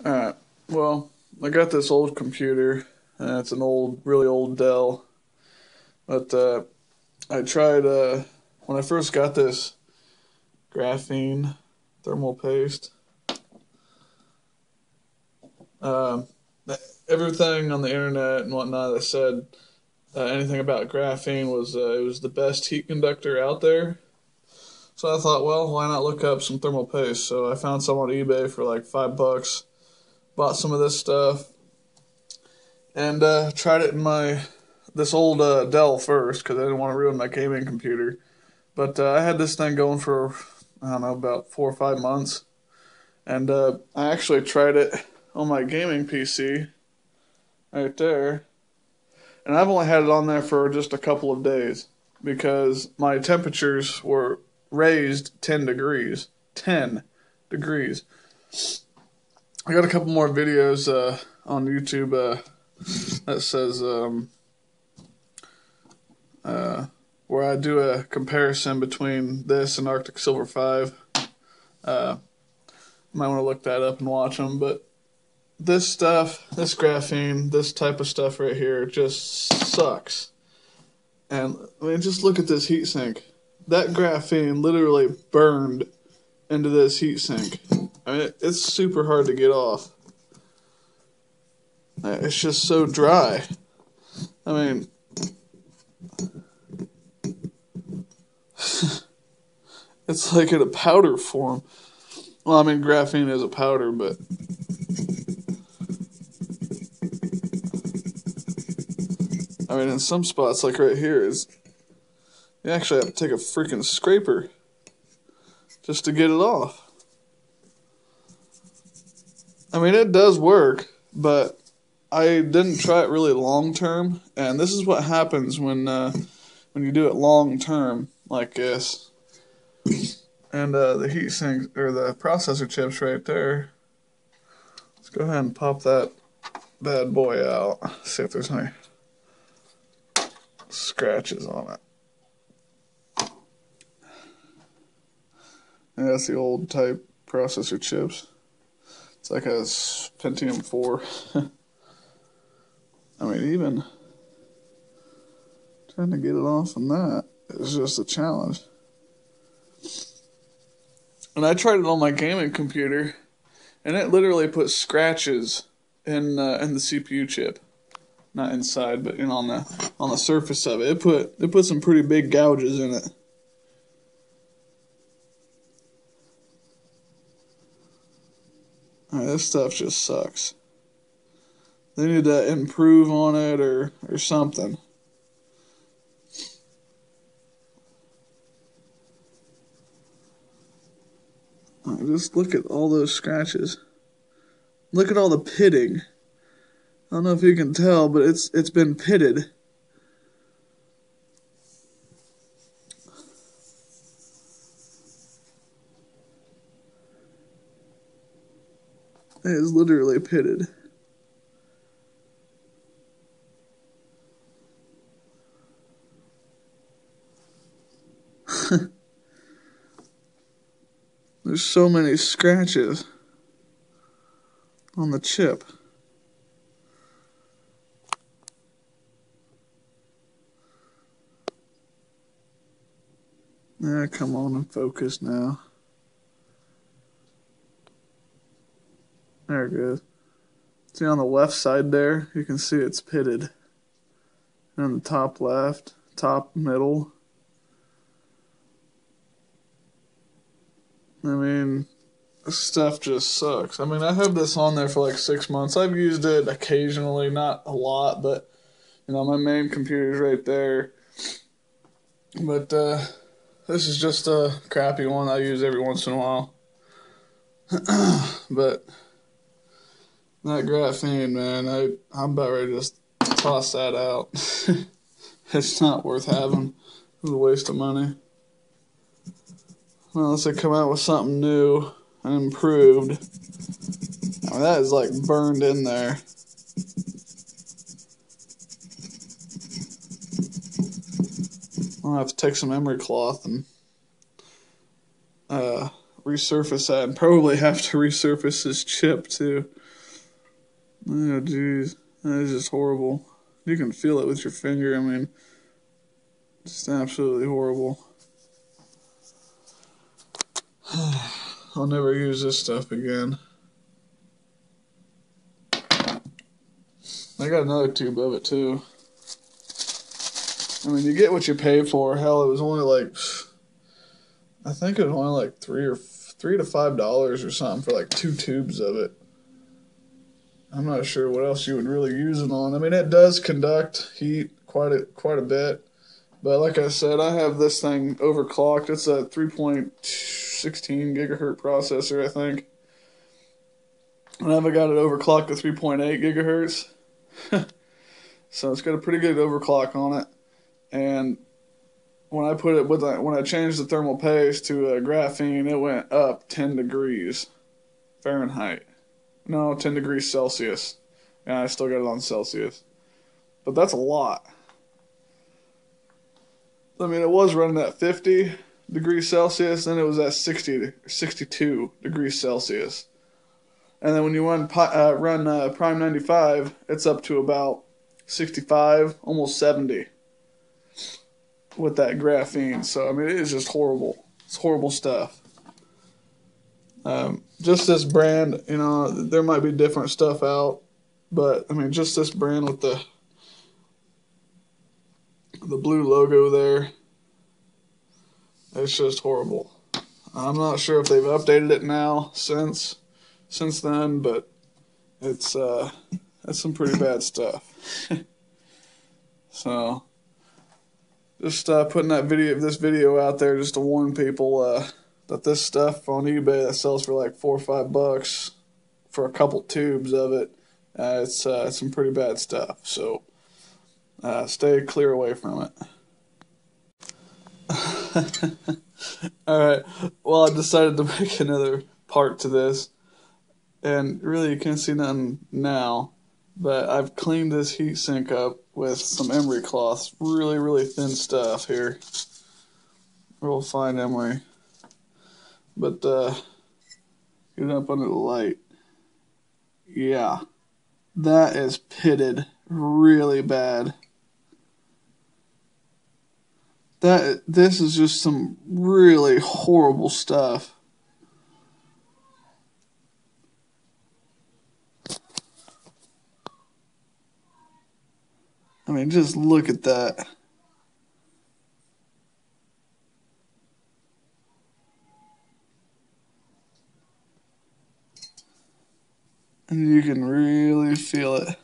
Alright, well, I got this old computer, and it's an really old Dell. But I tried, when I first got this graphene thermal paste, um, everything on the internet and whatnot that said anything about graphene was it was the best heat conductor out there. So I thought, well, why not look up some thermal paste? So I found some on eBay for like $5. Bought some of this stuff and tried it in my this old Dell first because I didn't want to ruin my gaming computer. But I had this thing going for I don't know about 4 or 5 months, and I actually tried it on my gaming PC right there, and I've only had it on there for just a couple of days because my temperatures were raised 10 degrees. 10 degrees. I got a couple more videos on YouTube that says where I do a comparison between this and Arctic Silver 5. Might want to look that up and watch them, but this stuff, this graphene, this type of stuff right here just sucks. And I mean, just look at this heatsink. That graphene literally burned into this heatsink. I mean, it's super hard to get off. It's just so dry. I mean, it's like in a powder form. Well, I mean, graphene is a powder, but I mean, in some spots, like right here, you actually have to take a freaking scraper just to get it off. I mean, it does work, but I didn't try it really long term, and this is what happens when you do it long term like this. And the heatsink or the processor chips right there. Let's go ahead and pop that bad boy out. See if there's any scratches on it. And that's the old type processor chips. It's like a Pentium 4. I mean, even trying to get it off on that is just a challenge. And I tried it on my gaming computer, and it literally put scratches in the CPU chip, not inside, but on the surface of it. It put some pretty big gouges in it. Alright, this stuff just sucks. They need to improve on it or something. Just look at all those scratches. Look at all the pitting. I don't know if you can tell, but it's been pitted. It is literally pitted. There's so many scratches on the chip. Come on and focus now. There it goes. See on the left side there, you can see it's pitted. And on the top left, top middle. I mean, this stuff just sucks. I mean, I have this on there for like 6 months. I've used it occasionally, not a lot, but, you know, my main computer's right there. But, this is just a crappy one I use every once in a while. But, that graphene, man, I'm about ready to just toss that out. It's not worth having. It's a waste of money. Unless they come out with something new and improved. I mean, that is like burned in there. I'll have to take some emery cloth and resurface that, and probably have to resurface this chip too. Oh, jeez. That is just horrible. You can feel it with your finger. I mean, just absolutely horrible. I'll never use this stuff again. I got another tube of it too. I mean, you get what you pay for. Hell, it was only like, I think it was only like $3 to $5 or something for like 2 tubes of it. I'm not sure what else you would really use it on. I mean, it does conduct heat quite a bit. But like I said, I have this thing overclocked. It's a 3.16 gigahertz processor, I think. And I've got it overclocked to 3.8 gigahertz. So it's got a pretty good overclock on it. And when I put it when I changed the thermal paste to graphene, it went up 10 degrees Fahrenheit. No, 10 degrees Celsius. And I still got it on Celsius. But that's a lot. I mean, it was running at 50 degrees Celsius, then it was at 62 degrees Celsius. And then when you run Prime 95, it's up to about 65, almost 70 with that graphene. So, I mean, it is just horrible. It's horrible stuff. Just this brand, you know, there might be different stuff out, but, I mean, just this brand with the blue logo there, it's just horrible. I'm not sure if they've updated it now since then, but it's some pretty bad stuff. So just putting this video out there just to warn people that this stuff on eBay that sells for like $4 or $5 for a couple tubes of it, it's some pretty bad stuff. So stay clear away from it. Alright, well, I decided to make another part to this, and really you can't see nothing now, but I've cleaned this heatsink up with some emery cloths, really thin stuff here, real fine emery, but get it up under the light. Yeah, that is pitted really bad. This is just some really horrible stuff. I mean, just look at that. And you can really feel it.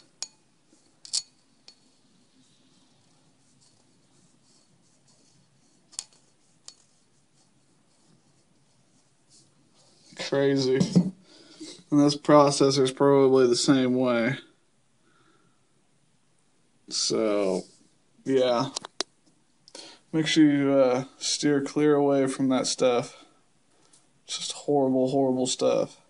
Crazy. And this processor is probably the same way. So, yeah. Make sure you steer clear away from that stuff. It's just horrible stuff.